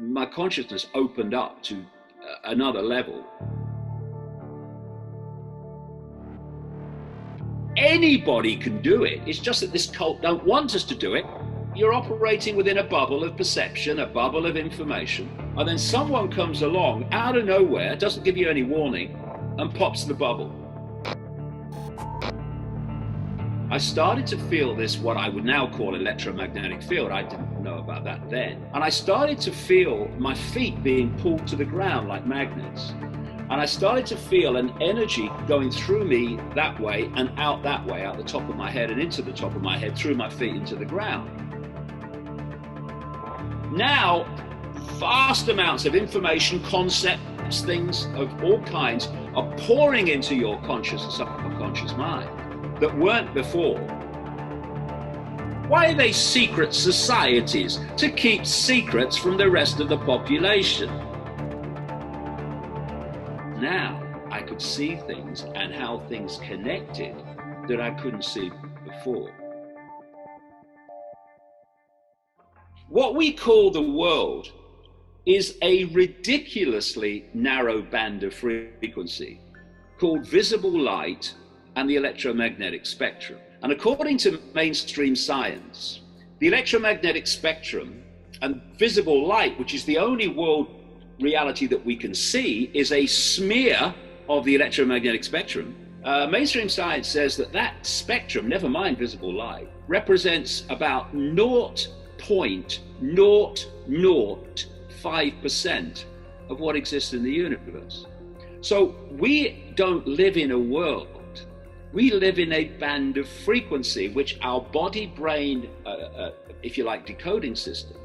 my consciousness opened up to another level. Anybody can do it. It's just that this cult don't want us to do it. You're operating within a bubble of perception, a bubble of information, and then someone comes along out of nowhere, doesn't give you any warning, and pops the bubble. I started to feel this, what I would now call electromagnetic field. I didn't know about that then. And I started to feel my feet being pulled to the ground like magnets. And I started to feel an energy going through me that way and out that way, out the top of my head and into the top of my head, through my feet into the ground. Now, vast amounts of information, concepts, things of all kinds are pouring into your conscious and subconscious mind that weren't before. Why are they secret societies? To keep secrets from the rest of the population. Now I could see things and how things connected that I couldn't see before. What we call the world is a ridiculously narrow band of frequency called visible light and the electromagnetic spectrum. And according to mainstream science, the electromagnetic spectrum and visible light, which is the only world reality that we can see, is a smear of the electromagnetic spectrum. Mainstream science says that that spectrum, never mind visible light, represents about 0.005% of what exists in the universe. So we don't live in a world. We live in a band of frequency, which our body-brain, if you like, decoding system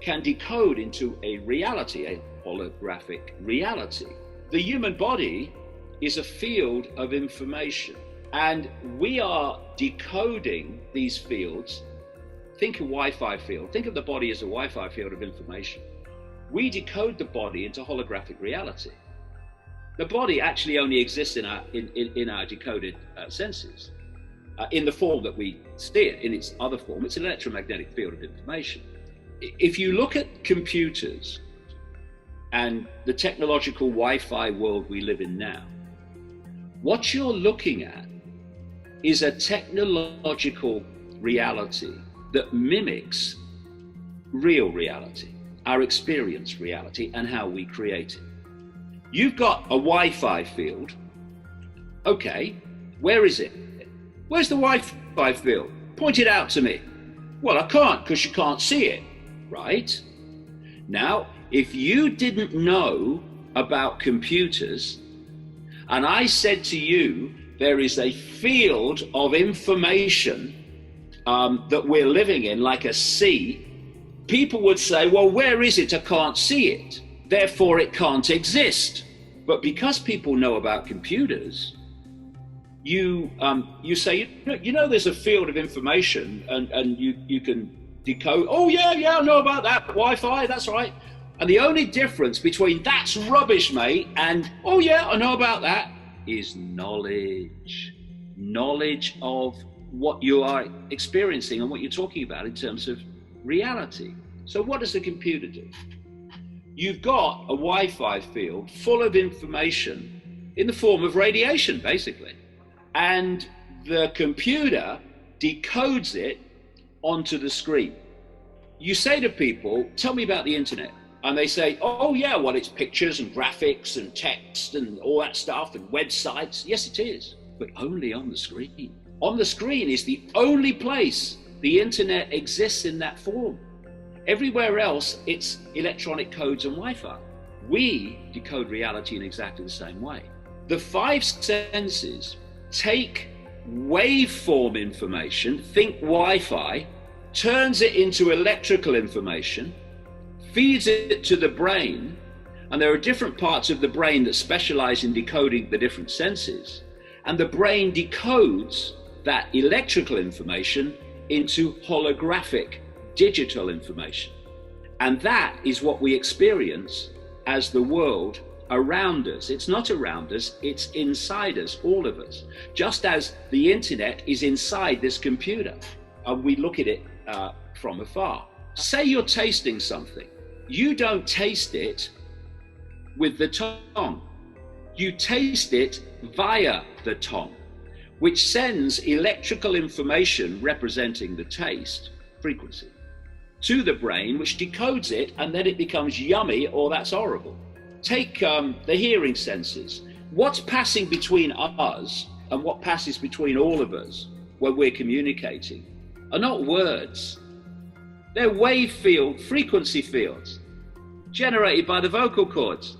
can decode into a reality, a holographic reality. The human body is a field of information, and we are decoding these fields. Think of Wi-Fi field. Think of the body as a Wi-Fi field of information. We decode the body into holographic reality. The body actually only exists in our decoded senses, in the form that we see it. In its other form, it's an electromagnetic field of information. If you look at computers and the technological Wi-Fi world we live in now, what you're looking at is a technological reality that mimics real reality, our experience reality, and how we create it. You've got a Wi-Fi field. Okay, where is it? Where's the Wi-Fi field? Point it out to me. Well, I can't, because you can't see it, right? Now, if you didn't know about computers, and I said to you, there is a field of information that we're living in, like a sea, people would say, well, where is it? I can't see it. Therefore, it can't exist. But because people know about computers, you say, you know, there's a field of information, and you can decode. Oh yeah, I know about that Wi-Fi. That's right. And the only difference between that's rubbish, mate, and oh yeah, I know about that, is knowledge of what you are experiencing and what you're talking about in terms of reality. So what does the computer do? You've got a Wi-Fi field full of information in the form of radiation, basically. And the computer decodes it onto the screen. You say to people, tell me about the internet. And they say, oh yeah, well, it's pictures and graphics and text and all that stuff and websites. Yes, it is, but only on the screen. On the screen is the only place the internet exists in that form. Everywhere else, it's electronic codes and Wi-Fi. We decode reality in exactly the same way. The five senses take waveform information, think Wi-Fi, turns it into electrical information, feeds it to the brain, and there are different parts of the brain that specialize in decoding the different senses, and the brain decodes that electrical information into holographic digital information. And that is what we experience as the world around us. It's not around us, it's inside us, all of us. Just as the internet is inside this computer, and we look at it from afar. Say you're tasting something, you don't taste it with the tongue. You taste it via the tongue, which sends electrical information representing the taste frequency to the brain, which decodes it, and then it becomes yummy or that's horrible. Take the hearing senses. What's passing between us and what passes between all of us when we're communicating are not words. They're wave field, frequency fields generated by the vocal cords.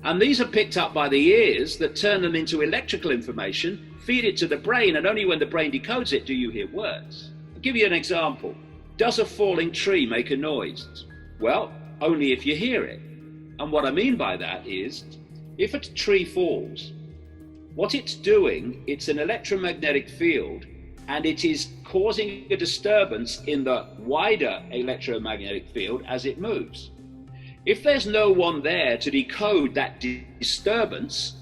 And these are picked up by the ears that turn them into electrical information, feed it to the brain, and only when the brain decodes it do you hear words. I'll give you an example. Does a falling tree make a noise? Well, only if you hear it. And what I mean by that is, if a tree falls, what it's doing, it's an electromagnetic field, and it is causing a disturbance in the wider electromagnetic field as it moves. If there's no one there to decode that disturbance,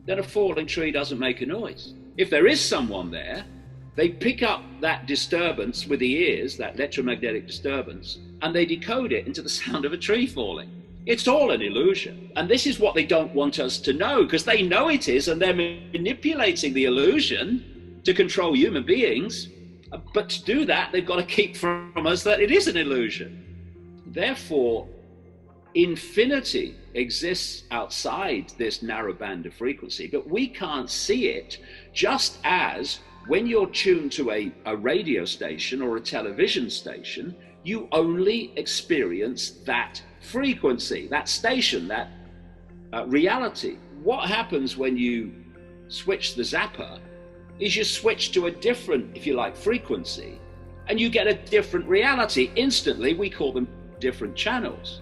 then a falling tree doesn't make a noise. If there is someone there, they pick up that disturbance with the ears, that electromagnetic disturbance, and they decode it into the sound of a tree falling. It's all an illusion. And this is what they don't want us to know, because they know it is, and they're manipulating the illusion to control human beings. But to do that, they've got to keep from us that it is an illusion. Therefore, infinity exists outside this narrow band of frequency, but we can't see it, just as when you're tuned to a radio station or a television station, you only experience that frequency, that station, that reality. What happens when you switch the zapper is you switch to a different, if you like, frequency, and you get a different reality instantly. We call them different channels.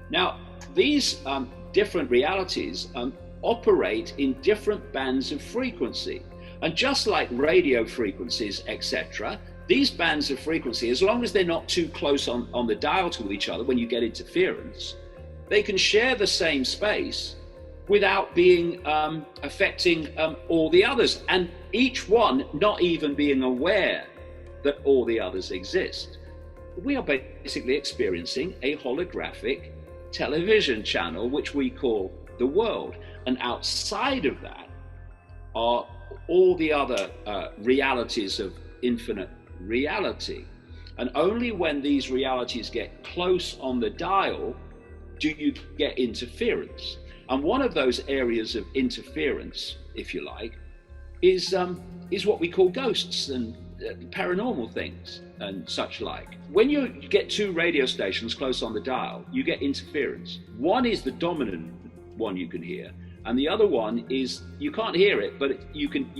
Now, these different realities operate in different bands of frequency. And just like radio frequencies, etc., these bands of frequency, as long as they're not too close on the dial to each other when you get interference, they can share the same space without being affecting all the others, and each one not even being aware that all the others exist. We are basically experiencing a holographic television channel, which we call the world, and outside of that are all the other realities of infinite reality. And only when these realities get close on the dial do you get interference. And one of those areas of interference, if you like, is what we call ghosts and paranormal things and such like. When you get two radio stations close on the dial, you get interference. One is the dominant one you can hear, and the other one is you can't hear it, but you can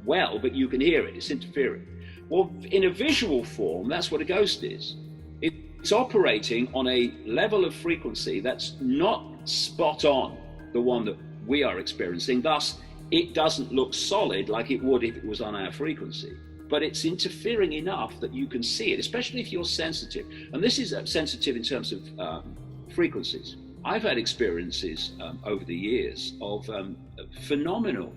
but you can hear it. It's interfering. Well, in a visual form, that's what a ghost is. It's operating on a level of frequency that's not spot on the one that we are experiencing. Thus, it doesn't look solid like it would if it was on our frequency. But it's interfering enough that you can see it, especially if you're sensitive. And this is sensitive in terms of frequencies. I've had experiences over the years of phenomenal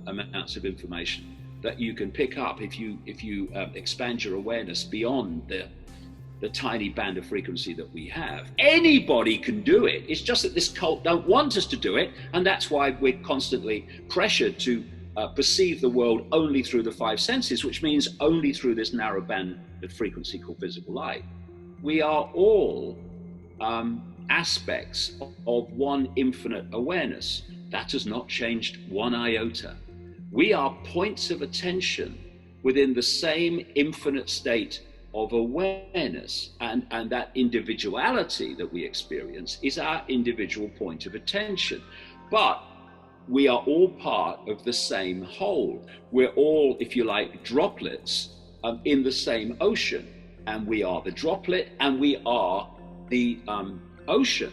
amounts of information that you can pick up if you expand your awareness beyond the tiny band of frequency that we have. Anybody can do it. It's just that this cult don't want us to do it, and that's why we're constantly pressured to perceive the world only through the five senses, which means only through this narrow band of frequency called visible light. We are all aspects of one infinite awareness. That has not changed one iota. We are points of attention within the same infinite state of awareness, and that individuality that we experience is our individual point of attention. But we are all part of the same whole. We're all, if you like, droplets in the same ocean, and we are the droplet and we are the ocean.